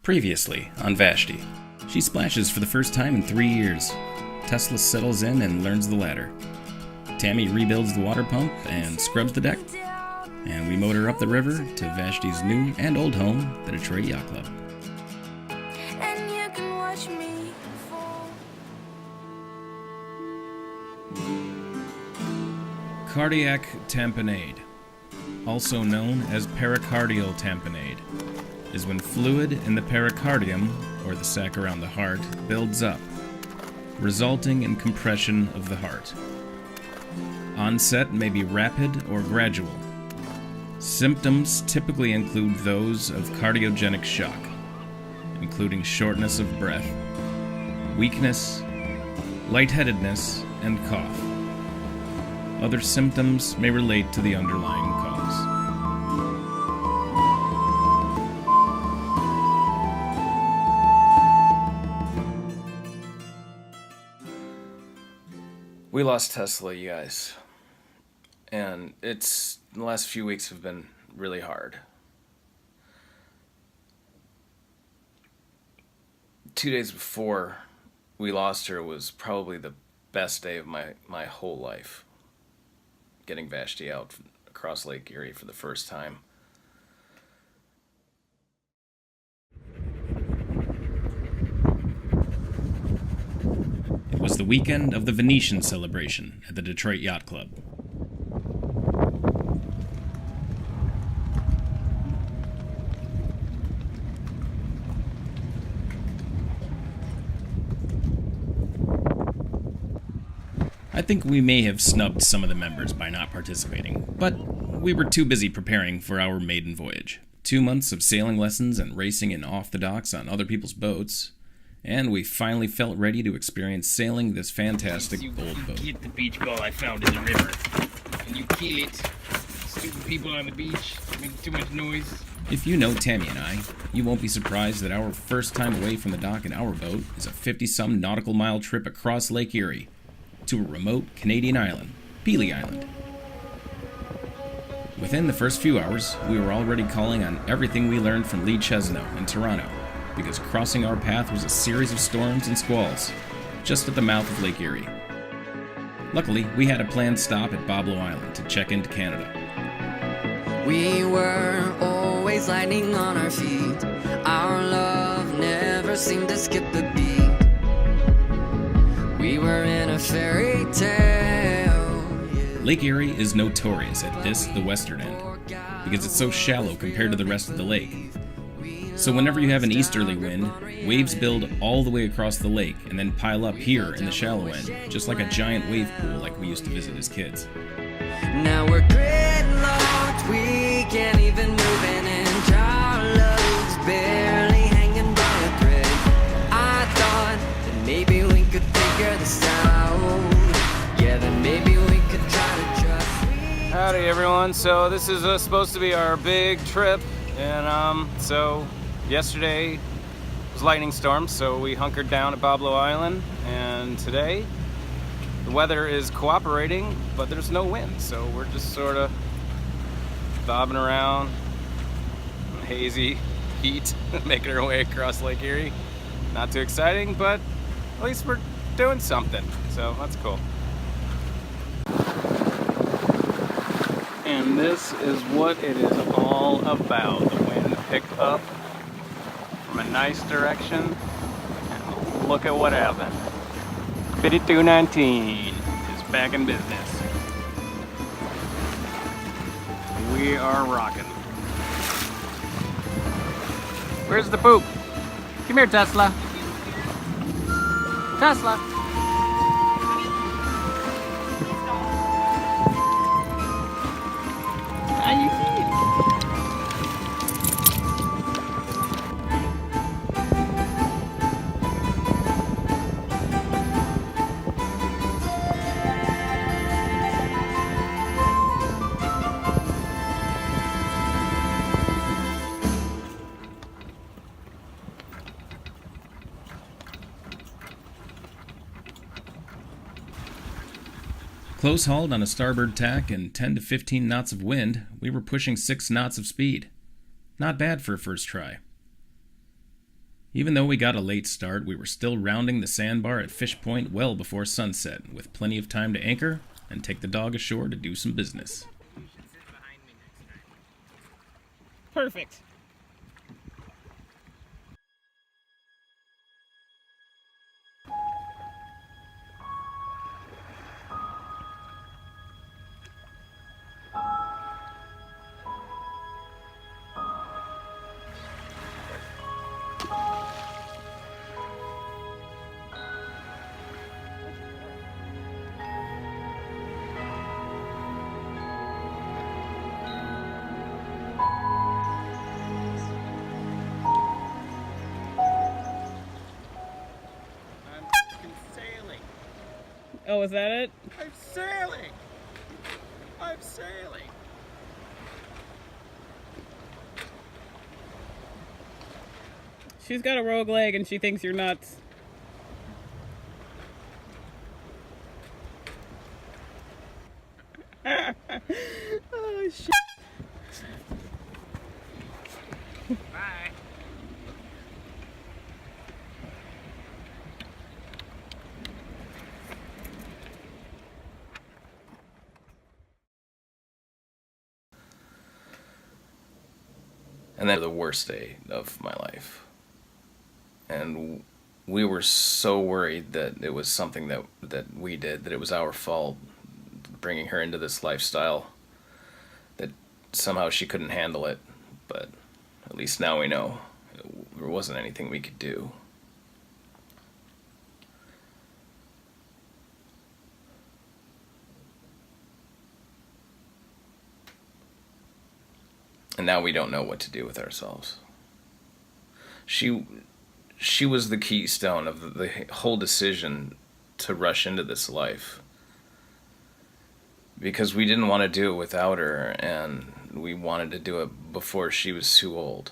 Previously on Vashti. She splashes for the first time in 3 years. Tesla settles in and learns the ladder. Tammy rebuilds the water pump and scrubs the deck. And we motor up the river to Vashti's new and old home, the Detroit Yacht Club. And you can watch me fall. Cardiac tamponade, also known as pericardial tamponade, is when fluid in the pericardium, or the sac around the heart, builds up, resulting in compression of the heart. Onset may be rapid or gradual. Symptoms typically include those of cardiogenic shock, including shortness of breath, weakness, lightheadedness, and cough. Other symptoms may relate to the underlying cause. We lost Tesla, you guys. And the last few weeks have been really hard. 2 days before we lost her was probably the best day of my whole life. Getting Vashti out across Lake Erie for the first time. It was the weekend of the Venetian celebration at the Detroit Yacht Club. I think we may have snubbed some of the members by not participating, but we were too busy preparing for our maiden voyage. 2 months of sailing lessons and racing in off the docks on other people's boats, and we finally felt ready to experience sailing this fantastic old boat. Get the beach ball I found in the river, and you kill it. Stupid people on the beach make too much noise. If you know Tammy and I, you won't be surprised that our first time away from the dock in our boat is a 50-some nautical mile trip across Lake Erie to a remote Canadian island, Pelee Island. Within the first few hours, we were already calling on everything we learned from Lee Chesno in Toronto, because crossing our path was a series of storms and squalls, just at the mouth of Lake Erie. Luckily, we had a planned stop at Pelee Island to check into Canada. We were always lightning on our feet. Our love never seemed to skip a beat. We were in a fairy tale. Lake Erie is notorious at the western end, because it's so shallow compared to the rest of the lake. So whenever you have an easterly wind, waves build all the way across the lake and then pile up here in the shallow end, just like a giant wave pool like we used to visit as kids. Now we're gridlocked, we can't even move an inch. Our love's barely hanging by a thread. I thought that maybe we could figure this out. Yeah, then maybe we could try to trust. Howdy everyone, so this is supposed to be our big trip, and so yesterday was lightning storm, so we hunkered down at Pelee Island, and today the weather is cooperating, but there's no wind, so we're just sort of bobbing around in hazy heat, making our way across Lake Erie. Not too exciting, but at least we're doing something, so that's cool. And this is what it is all about. The wind picked up from a nice direction, and look at what happened. 5219 is back in business. We are rocking. Where's the poop? Come here, Tesla. Tesla. How you feeling? Close hauled on a starboard tack and 10 to 15 knots of wind, we were pushing 6 knots of speed. Not bad for a first try. Even though we got a late start, we were still rounding the sandbar at Fish Point well before sunset, with plenty of time to anchor and take the dog ashore to do some business. Perfect. Oh, is that it? I'm sailing! I'm sailing! She's got a rogue leg and she thinks you're nuts. Oh, shit. Bye. And then the worst day of my life. And we were so worried that it was something that we did, that it was our fault, bringing her into this lifestyle, that somehow she couldn't handle it. But at least now we know there wasn't anything we could do. And now we don't know what to do with ourselves. She was the keystone of the whole decision to rush into this life. Because we didn't want to do it without her, and we wanted to do it before she was too old.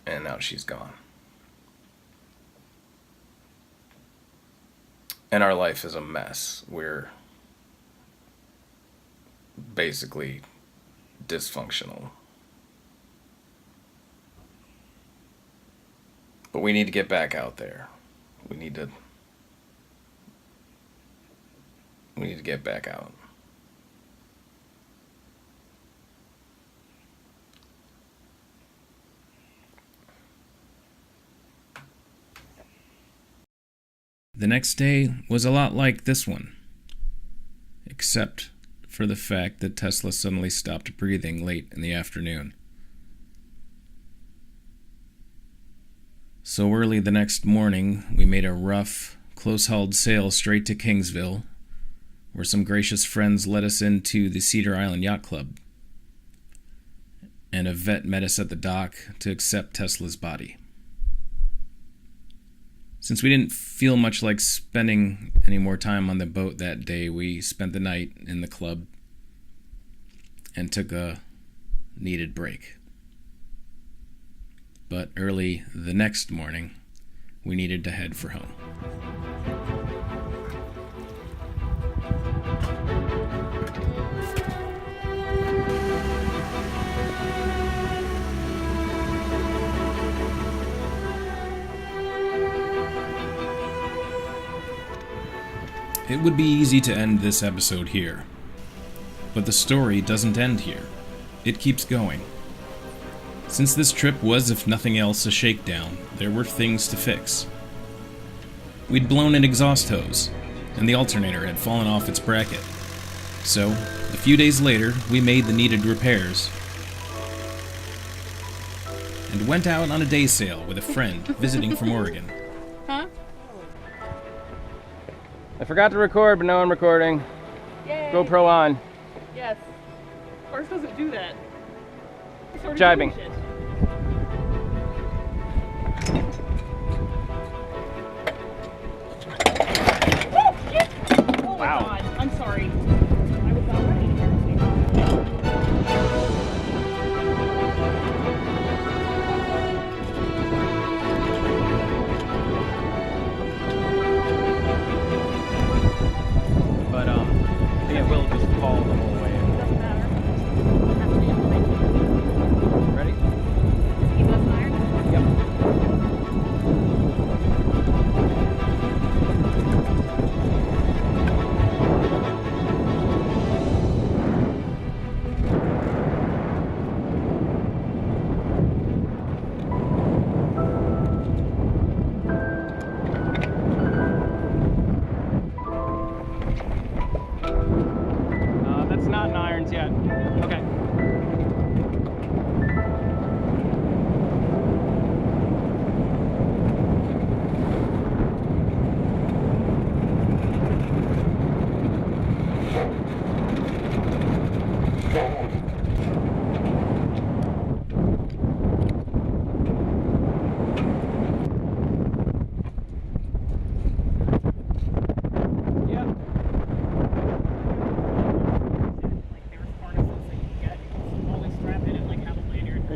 And now she's gone. And our life is a mess. We're basically dysfunctional. But we need to get back out there. We need to get back out. The next day was a lot like this one, except for the fact that Tesla suddenly stopped breathing late in the afternoon. So early the next morning, we made a rough, close-hauled sail straight to Kingsville, where some gracious friends led us into the Cedar Island Yacht Club, and a vet met us at the dock to accept Tesla's body. Since we didn't feel much like spending any more time on the boat that day, we spent the night in the club and took a needed break. But early the next morning, we needed to head for home. It would be easy to end this episode here, but the story doesn't end here. It keeps going. Since this trip was, if nothing else, a shakedown, there were things to fix. We'd blown an exhaust hose, and the alternator had fallen off its bracket. So, a few days later, we made the needed repairs and went out on a day sail with a friend visiting from Oregon. Huh? I forgot to record, but now I'm recording. Yay! GoPro on. Yes. Ours doesn't do that. It's already Jibing. doing shit. Oh Wow. my God. I'm sorry. I was not ready. But I think it will just fall the whole way. Doesn't matter. Ready?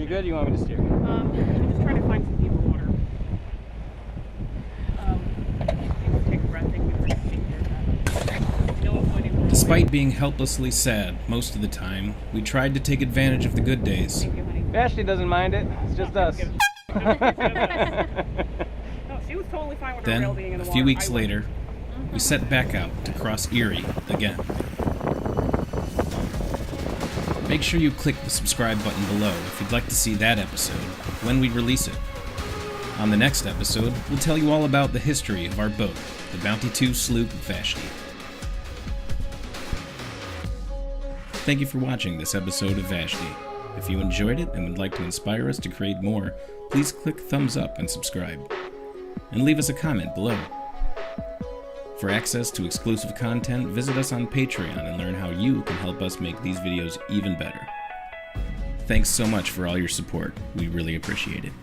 You good? You want me to steer? I'm just trying to find some deeper water. Take a breath. Take no point in Despite being helplessly sad most of the time, we tried to take advantage of the good days. Thank you, honey. Vashti doesn't mind it. It's just us. No, she was totally fine with her Then, rail being in a the few water. weeks I later, we set back out to cross Erie again. Make sure you click the subscribe button below if you'd like to see that episode when we release it. On the next episode, we'll tell you all about the history of our boat, the Bounty II sloop Vashti. Thank you for watching this episode of Vashti. If you enjoyed it and would like to inspire us to create more, please click thumbs up and subscribe. And leave us a comment below. For access to exclusive content, visit us on Patreon and learn how you can help us make these videos even better. Thanks so much for all your support. We really appreciate it.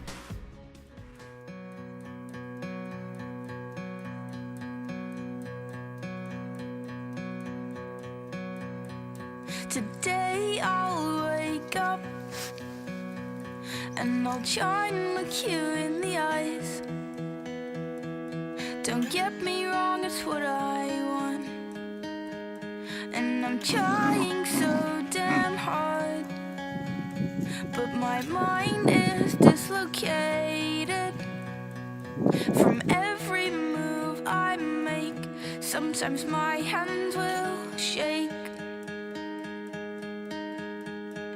Today I'll wake up and I'll try and look you in the eyes. Don't get me wrong, it's what I want, and I'm trying so damn hard, but my mind is dislocated from every move I make. Sometimes my hands will shake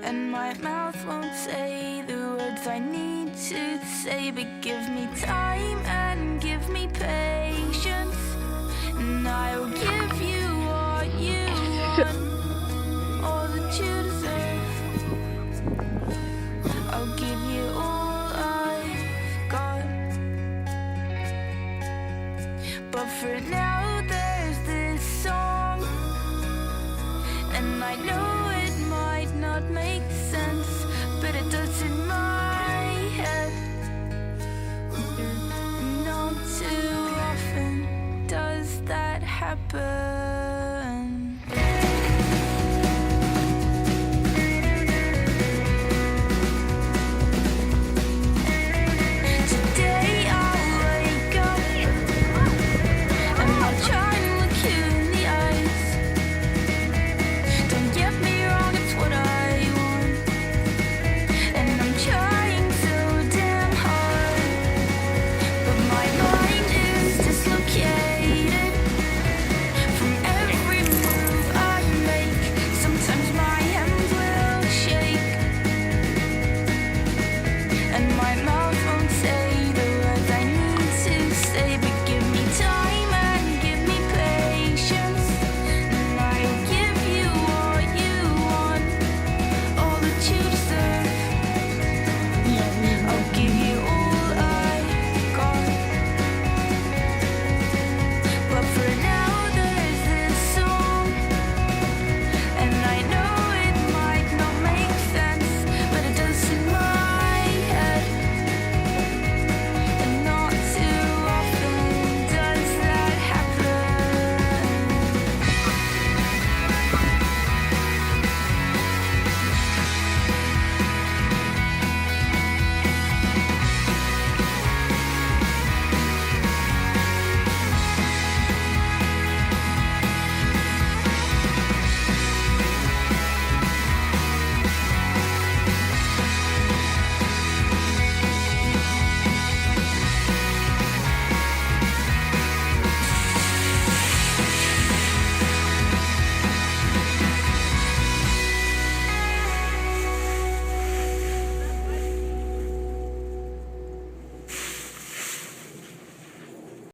and my mouth won't say the words I need to say. But give me time and give me patience, and I'll give you what you want, all that you deserve. I'll give you all I've got, but for now there's this song, and I know it might not make sense, but it does in my head. Not too often does that happen.